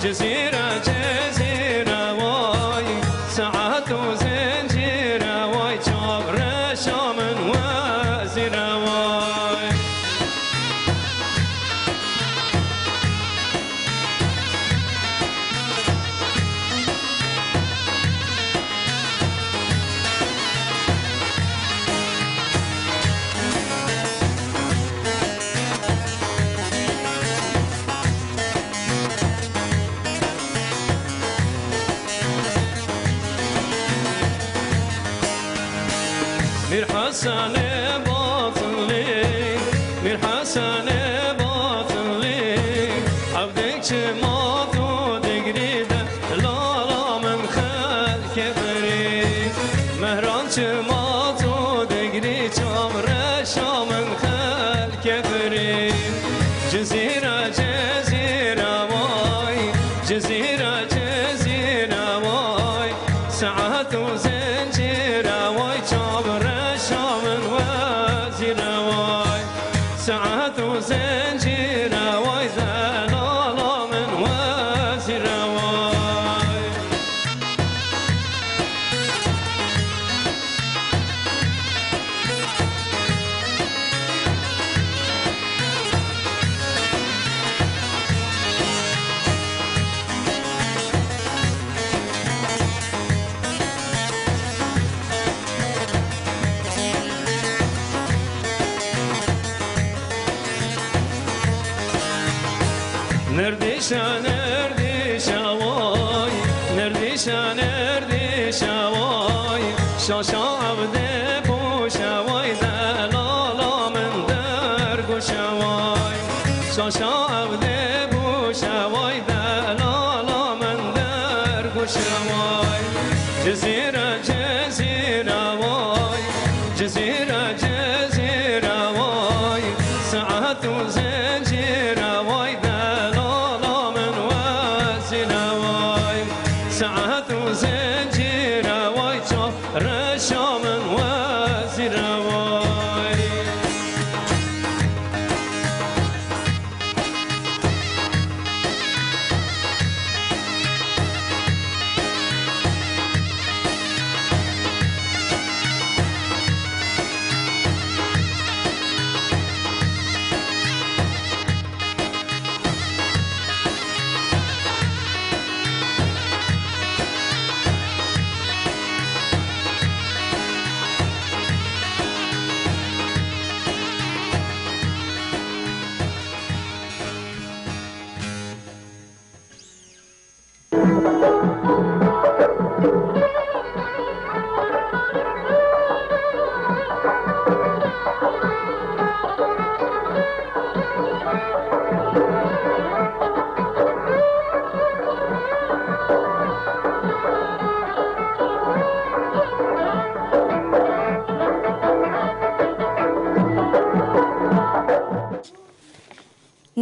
جزيرة جزيرة واي ساعات وزنجيرة واي جابر شام وزيرة واي مير حسن باطلي مير حسن باطلي عبدك ما تقريد لا لا من خلق بريد مهران ما تقريد جمر شام من خلق بريد جزيرة جزيرة واي جزيرة جزيرة واي ساعات وزنجيرة واي جابر ساعات وزنجيرة واي ذلال من وزيرة واي نرديشا نرديشا واي نرديشا نرديشا واي شاشا عبدي بوشا واي دلالا من درقوشا واي شاشا عبدي بوشا واي دلالا من درقوشا واي جزيرة جزيرة واي جزيرة جزيرة واي ساعات وزنجيرة واي ساعات وزنجيرة واي جابر شام وزيرة واي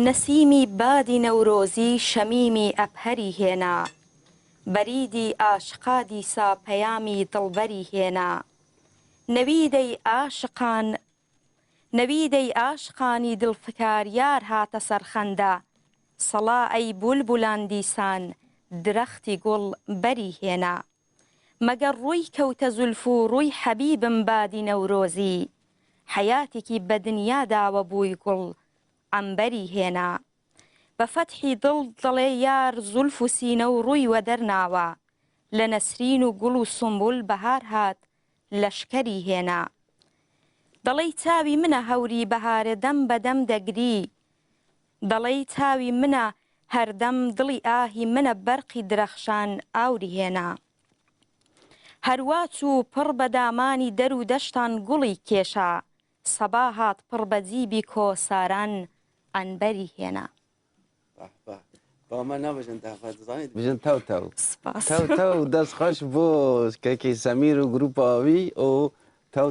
نسیمی بادی نوروزی شمیمی ابهری هێنا بەریدی ئاشقا دیسا پەیامی دڵبەری هێنا نەویدەی ئاشقانی دڵفکار یار هاتە سەرخەندە سەڵا ئەی بولبولان دیسان درەختی گوڵ بەری هێنا مەگەر ڕووی کەوتە زولف و ڕووی حەبیبم بادی نەورۆزی حەیاتێکی بە دنیا داوە بووی گوڵ عەمبەری هێنا بە فەتحی دڵ دڵێ یار زولف و سینە و ڕووی وەدەرناوە لە نەسرین و گوڵ و سومبول بەهار هات لەشکەری هێنا دەڵێی چاوی منە هەوری بەهارە دەم بەدەم دەگری دەڵێی چاوی منە هەردەم دڵی ئاهی منە بەرقی درەخشان ئاوری هێنا هەرواچ و پڕ بە دامانی دەر و دەشتان گوڵی کێشا سەبا هات پڕ بە جیبی کۆساران عنبەری هێنا ما نبجن تافت زانید بجن تاو تاو تاو دست خوش بو که سمیر و گروپ آوی و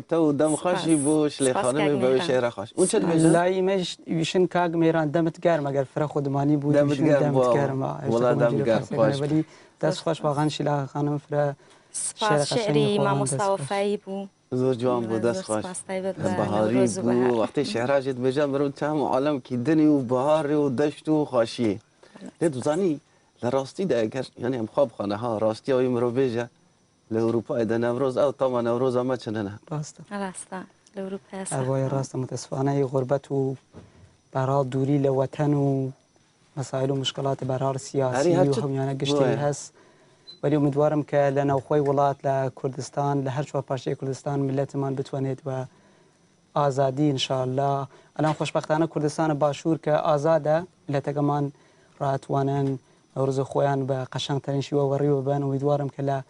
تاو دم خوشی بو شلی خانم به شهر خوش اون چه بجن لای مش یشن کاغ میران دمت گرم اگر فر خودمانی بود دمت گرم والله دمت گرم خوش ولی دست خوش واقعا شلی خانم فر شعری ما مصطفی بو زور جوان بود دست خوش بهاری بو وقتی شهر جد بجن برو تام عالم کی دنی و بهار و دشت و خوشی ده دوزانی در راستی ده اگر یعنی هم خواب خانه ها راستی های مرو بیجه لأوروپا ده نوروز او طبعا نوروز ما چننه راستا لأوروپا اوای راست متاسفانه غربت و برای دوری لوطن و مسائل و مشکلات برای سیاسی و همیانه گشتی هست ولی امیدوارم که لنوخوی ولات لکردستان لهر شو پارچه کردستان ملتمان بتوانید و آزادی ان شاء الله الان خوشبختانه کردستان باشور که آزاده ملتگمان راتوانن نوروز خویان به قشنگترین شیوه وری و بن امیدوارم که ل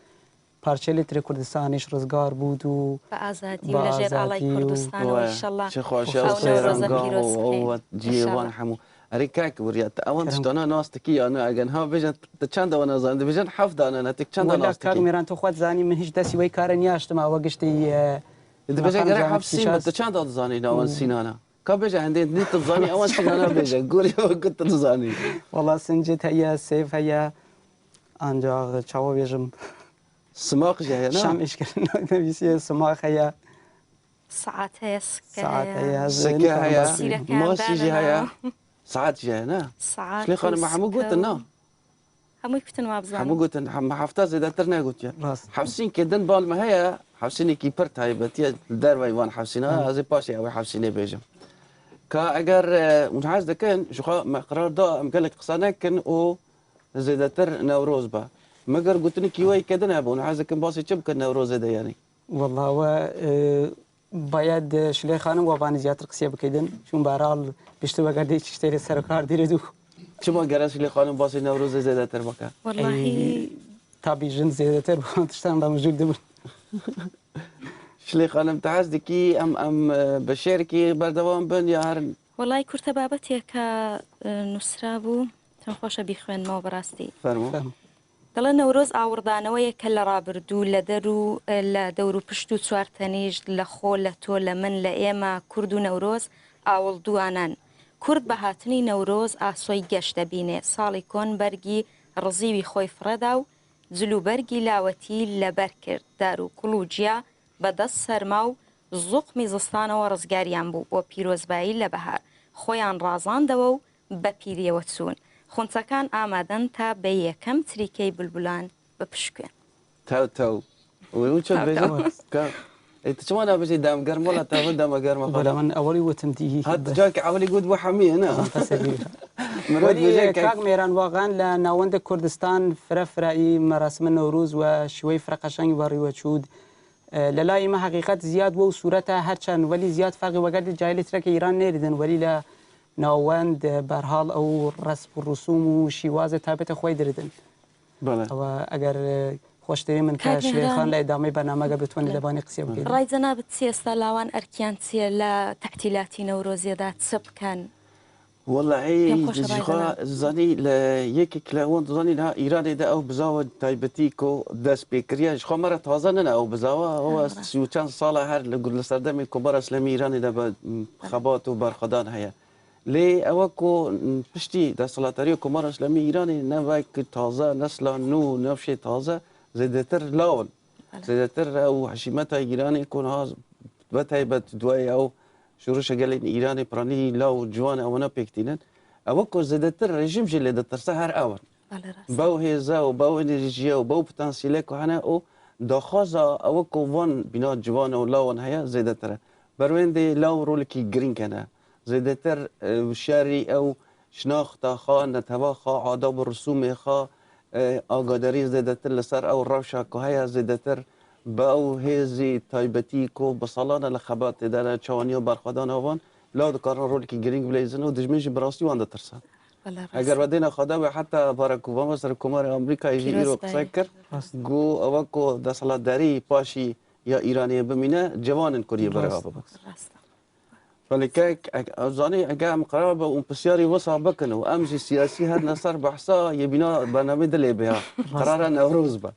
پارچه لیتر کردستانش روزگار بود و آزادی و لجر علای کردستان و ان شاء الله چه خوشی و سیرانگاه و جیوان همو أريكاك وريات أوان تشتنا ناس تكي أنا أجنها بيجن تشاند وأنا زان بيجن حفظ أنا نتك تشاند ناس تكي. ولا كارميران تخوات زاني من هيج داسي وي كارن ياشت ما وقشتي. إذا بيجن غير حفظين تشاند زاني ناوان سينانا. كابيجا عندي نيت تزاني أوان سينانا بيجن قولي كنت تزاني. والله سنجت هي سيف هي أنجا شاو بيجم. سماق جاي أنا. شام إيش كنا نبيسي سماق هي. ساعات هي سكة هي. ماشي جاي ساعات جاينا ساعات شلي خانم محمود قلت لنا همو يكتن ما بزانم محمود قلت ما حفتها زي داترنا قلت يا حفسين كدن بال ما هي حفسيني كيبرت هاي بتيا الدار ويوان حفسينها هذي باشي أو حفسيني بيجم كأجر منحاز دكان شو قرار ده قال لك قصانا كن أو زي داتر نوروز با مگر قلت لك كيوي كدن أبو منحاز دكان باسي شب كن نوروز ده يعني والله و باید شلی خانم و بانی زیاتر قصه بکیدن چون برال بیشتر وقتی چشتری سرکار دیردو چما گرس شلی خانم باسی نوروز زیاده تر بکن والله تابی جن زیاده تر بود تشتم دام موجود بود شلی خانم تحس دکی ام بشیر کی بردوام بن یا هر والله كرت بابتي كنسرابو تنخوش بيخوين ما براستی فرمو دڵێ نەورۆز ئاوردانەوەیە کە لە ڕابردوو لە دەر و لە دەور و پشت و چوارتەنیژ لە خۆ لە تۆ لە من لە ئێمە کورد و نەورۆز ئاوڵدووانان کورد بە هاتنی نەورۆز ئاسۆی گەشت دەبینێ ساڵی کۆن بەرگی ڕزیوی خۆی فڕەدا و جلوبەرگی لاوەتی لەبەر کرد دار و کوڵ و جیا بەدەست سەرما و زوقمی زستانەوە ڕزگاریان بوو بۆ پیرۆزبایی لە بەهار خۆیان ڕازاندەوە و بە پیریەوە چوون خونچەکان ئامادەن تا بە یەکەم تریکەی بولبولان بپشکێن تاو وچۆ بێژە چۆن نابێژی دامگەرم وڵات تا دەمەگەرمە بەڵام من ئەوەی وتم دیهی جاکە ئەوەی گوت بۆ حەمیە کاک مێران واقعا لە ناوەندە کوردستان فرەفرایی مەراسمە نەوروز و شوەی فرەقەشەنگی بەڕیوەچوود لە لای ئێمە حەقیقەت زیاد بووە و سوورەتە هەرچەند وەلی زیاد فەرقی وەگەردی جای لەترەکە ئیران نێریدن وەلی لە ناوەند بەرهاڵ ئەو ڕسم و ڕسوم و شیوازە تابێتە خۆی دردن ئەوە ئەگەر خۆشتری من کە شوێخان لە ئێدامەی بەرنامەگە بتوانێت لەبانی قسە بکەیت ڕایجەنابەت چی ئێستا لاوان ئەرکیان چییە لە تەحتیلاتی نەورۆزیەدا چ بکەن والله زاني ليك لون زاني لا إيران ده أو بزاوة تايبتيكو داس بكريا شخو مرة توازننا أو بزاوة هو سوتشان صالة هر لقول سردم الكبار إسلامي إيران ده بخبات وبرخدان هيا لي أوكو بشتي ده صلاة تاريخ كبار إسلامي إيران نباك تازة نسلا نو نفشي تازة زيدتر لاون زيدتر أو حشيمتها إيراني يكون هذا بتايبت دواي أو شروش قالين إيراني براني لاو جوان أو نبيكتينن أوكو زدتر رجيم جل دتر سهر أول باو هيزا وباو إنرجيا وباو بتنسيلك وهنا أو دخازا أوكو فون بنات جوان أو لاون هيا زدتر بروين دي لاو رولكي جرين كنا زدتر شاري أو شناخت خا نتوا خا عاداب الرسوم خا آقادري زدتر لسر أو روشة كهيا زدتر باو هزي تایبتیکو بسالانه لخبات داره چوانی و برخوادان آوان لا دکار رول کی گرینگ بلیزن و دجمنش براستی وان دترسن اگر بدین خدا و حتی باراک اوباما سر کمار آمریکا ایجی رو قصه کرد گو اوکو دسالت داری پاشی یا ایرانی بمینه جوان کوریه برای آب ولی که ازانی اگر ام قرار با اون بسیاری وسع بکنه و امجی سیاسی هر نصر بحثا یبینا برنامه دلی بها قرار نوروز با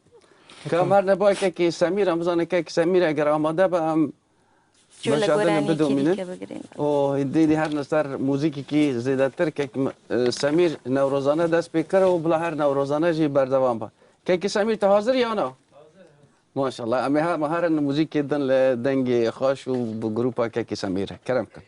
كامر نبغى كي سمير أمزان كي سمير أجر آماده بام مشاهدة بدو منه أو دي هر نصر موسيقى كي زيادتر كي سمير نوروزانه دست بكره وبلا هر نوروزانه جي بردوام با كي سمير تحاضر يا أنا ما شاء الله أمي هر الموسيقى دن لدنجي خاش وبجروبا كي سمير كرم كن